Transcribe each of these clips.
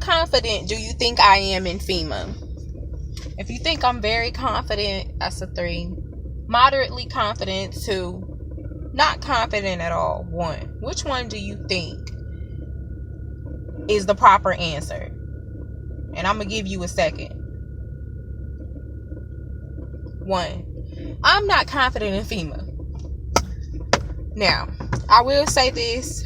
confident do you think I am in FEMA? If you think I'm very confident, that's a 3. Moderately confident, 2. Not confident at all, 1. Which one do you think is the proper answer? And I'm going to give you a second. 1. I'm not confident in FEMA. Now, I will say this.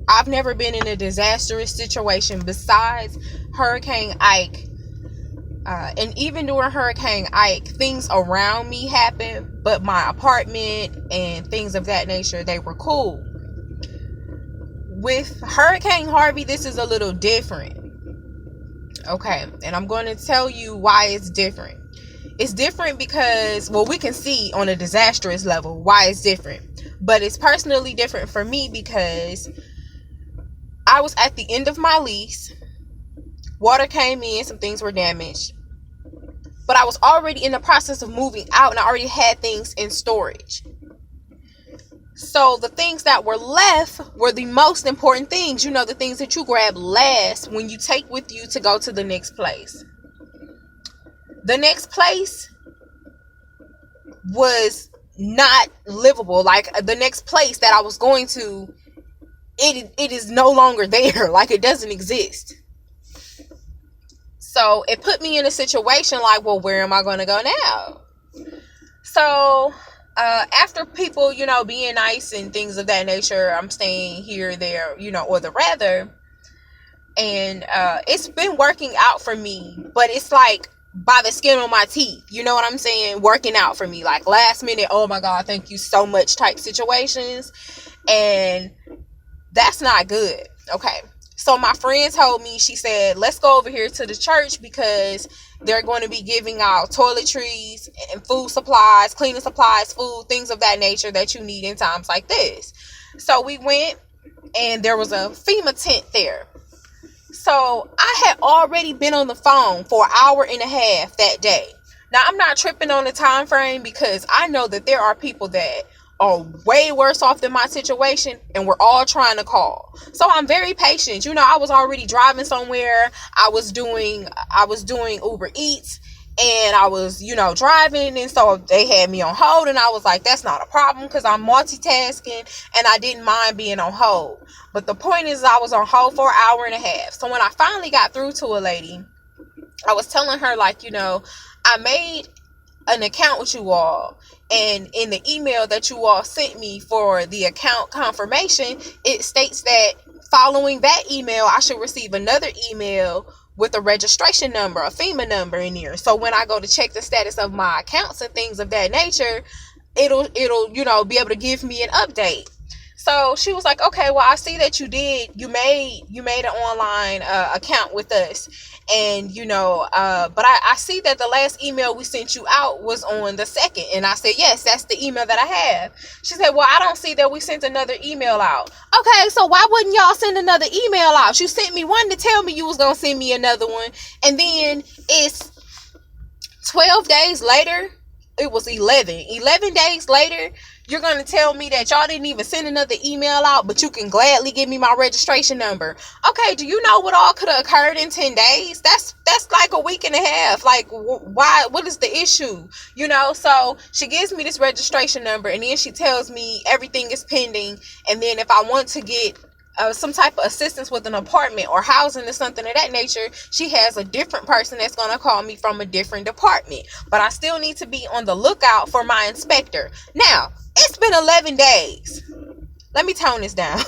I've never been in a disastrous situation besides Hurricane Ike. And even during Hurricane Ike, things around me happened, but my apartment and things of that nature, they were cool. With Hurricane Harvey, this is a little different. Okay, and I'm going to tell you why it's different. It's different because, well, we can see on a disastrous level why it's different. But it's personally different for me because I was at the end of my lease. Water came in, some things were damaged. But I was already in the process of moving out and I already had things in storage. So the things that were left were the most important things. You know, the things that you grab last when you take with you to go to the next place. The next place was not livable. Like the next place that I was going to, it is no longer there. Like it doesn't exist. So it put me in a situation like, well, where am I going to go now? So after people, you know, being nice and things of that nature, I'm staying here, there, you know, or the rather. And it's been working out for me, but it's like by the skin on my teeth. You know what I'm saying? Working out for me. Like last minute, oh my God, thank you so much type situations. And that's not good. Okay. So my friend told me, she said, let's go over here to the church because they're going to be giving out toiletries and food supplies, cleaning supplies, food, things of that nature that you need in times like this. So we went and there was a FEMA tent there. So I had already been on the phone for an hour and a half that day. Now I'm not tripping on the time frame because I know that there are people that are way worse off than my situation and we're all trying to call. So I'm very patient. You know, I was already driving somewhere. I was doing Uber Eats and I was, you know, driving, and so they had me on hold and I was like, that's not a problem because I'm multitasking and I didn't mind being on hold. But the point is I was on hold for an hour and a half. So when I finally got through to a lady, I was telling her like, you know, I made an account with you all, and in the email that you all sent me for the account confirmation, it states that following that email I should receive another email with a registration number, a FEMA number in there. So when I go to check the status of my accounts and things of that nature, it'll you know, be able to give me an update. So she was like, okay, well, I see that you made an online account with us. And, you know, but I see that the last email we sent you out was on the 2nd. And I said, yes, that's the email that I have. She said, well, I don't see that we sent another email out. Okay, so why wouldn't y'all send another email out? You sent me one to tell me you was going to send me another one. And then it's 12 days later. It was 11 days later. You're going to tell me that y'all didn't even send another email out, but you can gladly give me my registration number. Okay, do you know what all could have occurred in 10 days? That's like a week and a half. Like, why? What is the issue? You know, so she gives me this registration number, and then she tells me everything is pending. And then if I want to get some type of assistance with an apartment or housing or something of that nature, she has a different person that's going to call me from a different department. But I still need to be on the lookout for my inspector. Now, it's been 11 days. Let me tone this down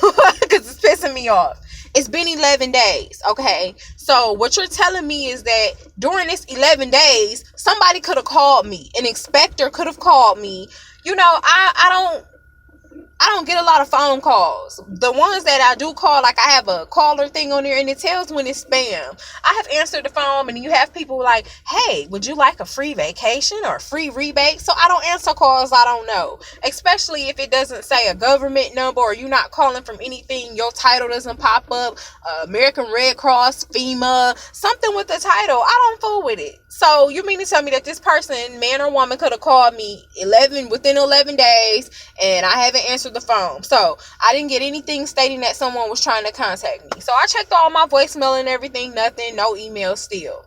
because it's pissing me off. It's been 11 days, okay? So what you're telling me is that during this 11 days, somebody could have called me. An inspector could have called me. You know, I don't get a lot of phone calls. The ones that I do call, like I have a caller thing on there and it tells when it's spam. I have answered the phone and you have people like, hey, would you like a free vacation or a free rebate? So I don't answer calls I don't know, especially if it doesn't say a government number or you're not calling from anything. Your title doesn't pop up. American Redcross, Fema, something with the title. I don't fool with it. So you mean to tell me that this person, man or woman, could have called me within 11 days and I haven't answered answered the phone. So I didn't get anything stating that someone was trying to contact me. So I checked all my voicemail and everything, nothing, no email still.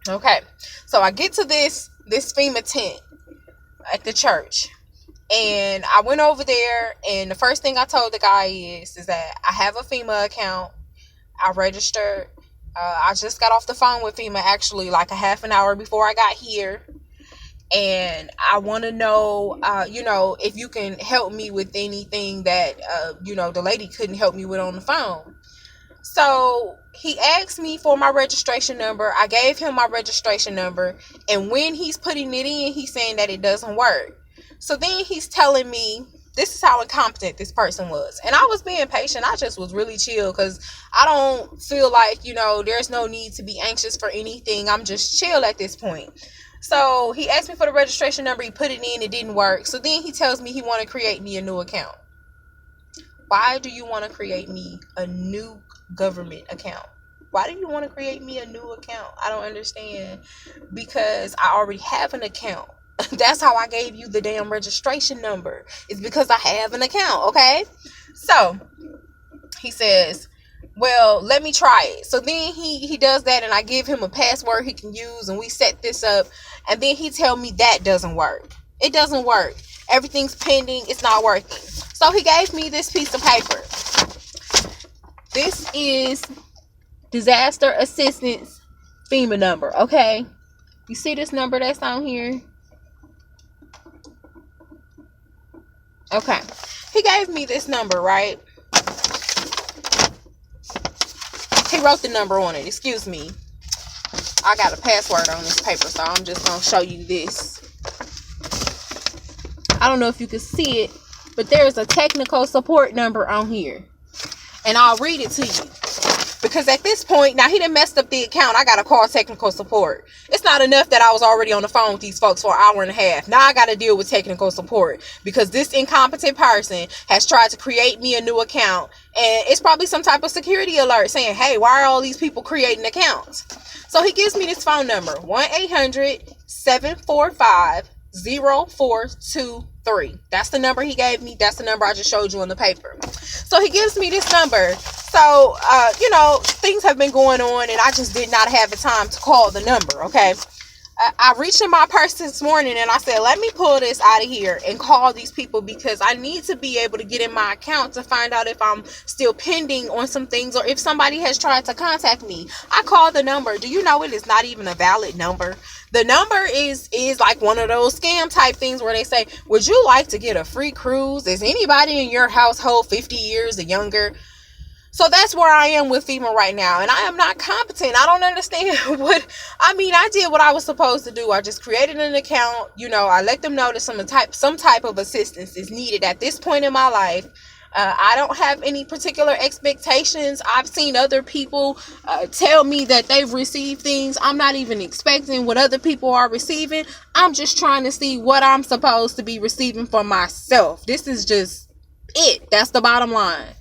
Okay, so I get to this FEMA tent at the church, and I went over there, and the first thing I told the guy is that I have a FEMA account. I registered. I just got off the phone with FEMA actually like a half an hour before I got here. And I want to know, if you can help me with anything that, the lady couldn't help me with on the phone. So he asked me for my registration number. I gave him my registration number. And when he's putting it in, he's saying that it doesn't work. So then he's telling me, this is how incompetent this person was. And I was being patient. I just was really chill because I don't feel like, there's no need to be anxious for anything. I'm just chill at this point. So he asked me for the registration number. He put it in. It didn't work. So then he tells me he want to create me a new account. Why do you want to create me a new government account? Why do you want to create me a new account? I don't understand. Because I already have an account. That's how I gave you the damn registration number. It's because I have an account, okay? So he says, well, let me try it. So then he does that, and I give him a password he can use, and we set this up. And then he tell me that doesn't work. It doesn't work. Everything's pending. It's not working. So he gave me this piece of paper. This is disaster assistance FEMA number, okay? You see this number that's on here? Okay. He gave me this number, right? He wrote the number on it. Excuse me. I got a password on this paper, so I'm just going to show you this. I don't know if you can see it, but there's a technical support number on here. And I'll read it to you. Because at this point, now he done messed up the account. I got to call technical support. It's not enough that I was already on the phone with these folks for an hour and a half. Now I got to deal with technical support. Because this incompetent person has tried to create me a new account. And it's probably some type of security alert saying, hey, why are all these people creating accounts? So he gives me this phone number, 1-800-745-0423. That's the number he gave me. That's the number I just showed you on the paper. So he gives me this number. So, things have been going on, and I just did not have the time to call the number, okay? I reached in my purse this morning, and I said, let me pull this out of here and call these people because I need to be able to get in my account to find out if I'm still pending on some things or if somebody has tried to contact me. I called the number. Do you know it is not even a valid number? The number is like one of those scam type things where they say, would you like to get a free cruise? Is anybody in your household 50 years or younger? So that's where I am with FEMA right now. And I am not competent. I don't understand I did what I was supposed to do. I just created an account. I let them know that some type of assistance is needed at this point in my life. I don't have any particular expectations. I've seen other people tell me that they've received things. I'm not even expecting what other people are receiving. I'm just trying to see what I'm supposed to be receiving for myself. This is just it. That's the bottom line.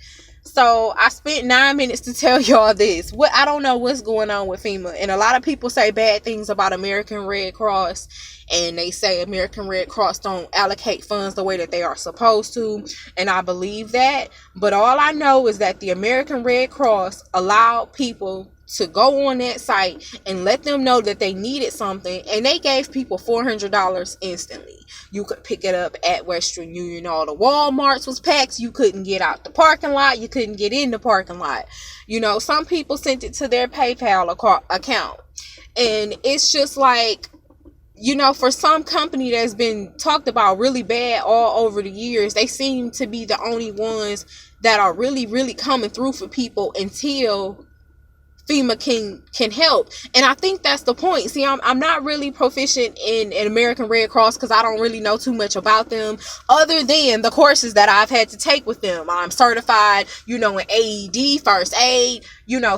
So I spent 9 minutes to tell y'all this. I don't know what's going on with FEMA. And a lot of people say bad things about American Red Cross. And they say American Red Cross don't allocate funds the way that they are supposed to. And I believe that. But all I know is that the American Red Cross allowed people to go on that site and let them know that they needed something. And they gave people $400 instantly. You could pick it up at Western Union. All the Walmarts was packed. You couldn't get out the parking lot. You couldn't get in the parking lot. Some people sent it to their PayPal account. And it's just like, for some company that's been talked about really bad all over the years, they seem to be the only ones that are really, really coming through for people until FEMA can help. And I think that's the point. See, I'm not really proficient in American Red Cross because I don't really know too much about them other than the courses that I've had to take with them. I'm certified, in AED, first aid,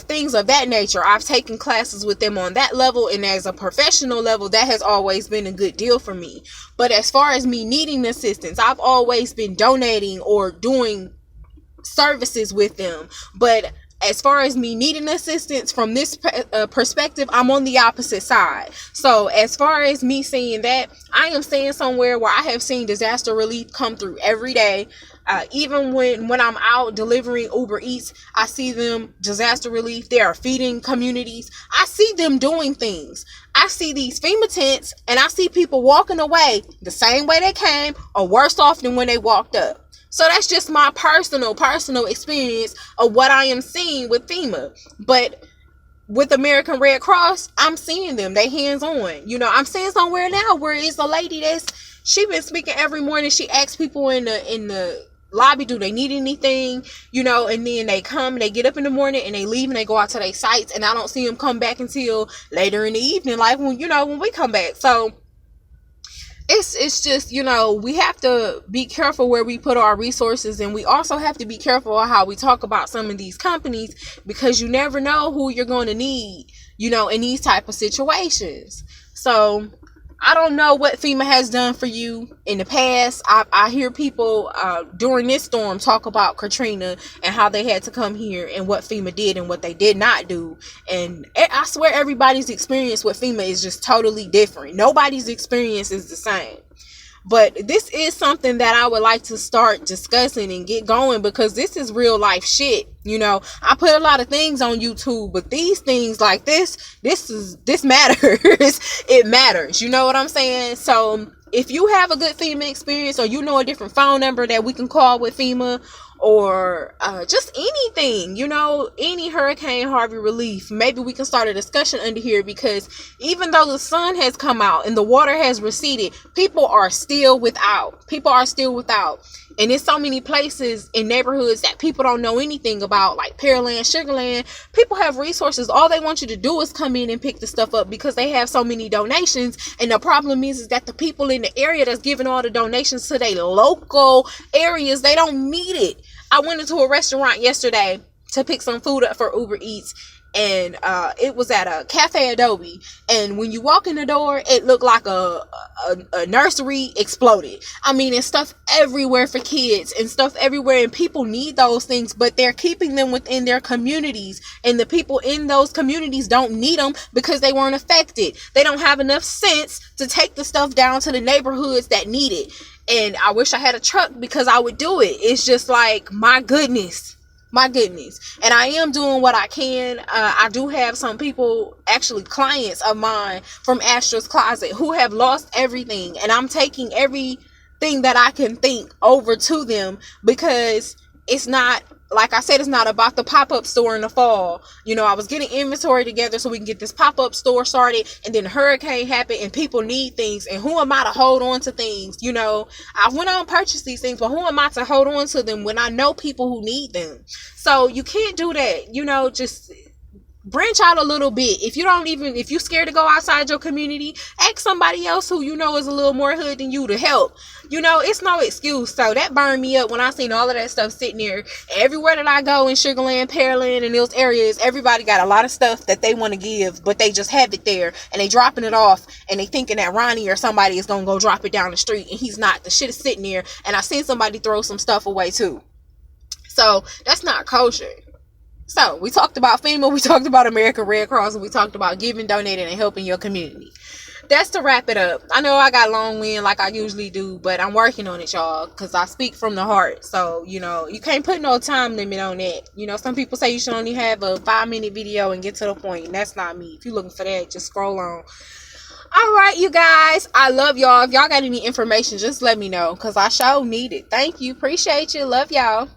things of that nature. I've taken classes with them on that level, and as a professional level, that has always been a good deal for me. But as far as me needing assistance, I've always been donating or doing services with them. But as far as me needing assistance from this perspective, I'm on the opposite side. So as far as me seeing that, I am staying somewhere where I have seen disaster relief come through every day. Even when I'm out delivering Uber Eats, I see them disaster relief. They are feeding communities. I see them doing things. I see these FEMA tents, and I see people walking away the same way they came, or worse off than when they walked up. So that's just my personal experience of what I am seeing with FEMA. But with American Red Cross, I'm seeing them. They hands on. I'm seeing somewhere now where it's a lady she been speaking every morning. She asks people in the lobby, do they need anything? And then they come, they get up in the morning and they leave and they go out to their sites, and I don't see them come back until later in the evening, like when we come back. So it's just, we have to be careful where we put our resources, and we also have to be careful how we talk about some of these companies, because you never know who you're going to need, in these type of situations. So I don't know what FEMA has done for you in the past. I hear people during this storm talk about Katrina and how they had to come here and what FEMA did and what they did not do. And I swear everybody's experience with FEMA is just totally different. Nobody's experience is the same. But this is something that I would like to start discussing and get going, because this is real life shit. I put a lot of things on YouTube, but these things like this matters. It matters. You know what I'm saying? So if you have a good FEMA experience, or a different phone number that we can call with FEMA, or just anything, any Hurricane Harvey relief, maybe we can start a discussion under here, because even though the sun has come out and the water has receded, people are still without. And there's so many places in neighborhoods that people don't know anything about, like Pearland, Sugarland. People have resources. All they want you to do is come in and pick the stuff up, because they have so many donations. And the problem is that the people in the area that's giving all the donations to their local areas, they don't need it. I went into a restaurant yesterday to pick some food up for Uber Eats, and it was at a Cafe Adobe, and when you walk in the door, it looked like a nursery exploded. I mean, there's stuff everywhere for kids and stuff everywhere, and people need those things, but they're keeping them within their communities, and the people in those communities don't need them because they weren't affected. They don't have enough sense to take the stuff down to the neighborhoods that need it. And I wish I had a truck, because I would do it. It's just like, my goodness. And I am doing what I can. I do have some people, actually clients of mine from Astra's Closet, who have lost everything, and I'm taking everything that I can think over to them, because it's not, like I said, it's not about the pop-up store in the fall. I was getting inventory together so we can get this pop-up store started, and then the hurricane happened and people need things, and who am I to hold on to things? I went on and purchased these things, but who am I to hold on to them when I know people who need them? So you can't do that. Just branch out a little bit. If you're scared to go outside your community, ask somebody else who is a little more hood than you to help. It's no excuse. So that burned me up when I seen all of that stuff sitting there. Everywhere that I go in Sugarland, Pearland, and those areas, everybody got a lot of stuff that they want to give, but they just have it there, and they dropping it off, and they thinking that Ronnie or somebody is going to go drop it down the street, and he's not. The shit is sitting there, and I seen somebody throw some stuff away too. So that's not kosher. So we talked about FEMA, we talked about American Red Cross, and we talked about giving, donating, and helping your community. That's to wrap it up. I know I got long wind like I usually do, but I'm working on it, y'all, because I speak from the heart. So, you can't put no time limit on that. Some people say you should only have a 5-minute video and get to the point, and that's not me. If you're looking for that, just scroll on. All right, you guys, I love y'all. If y'all got any information, just let me know, because I sure need it. Thank you. Appreciate you. Love y'all.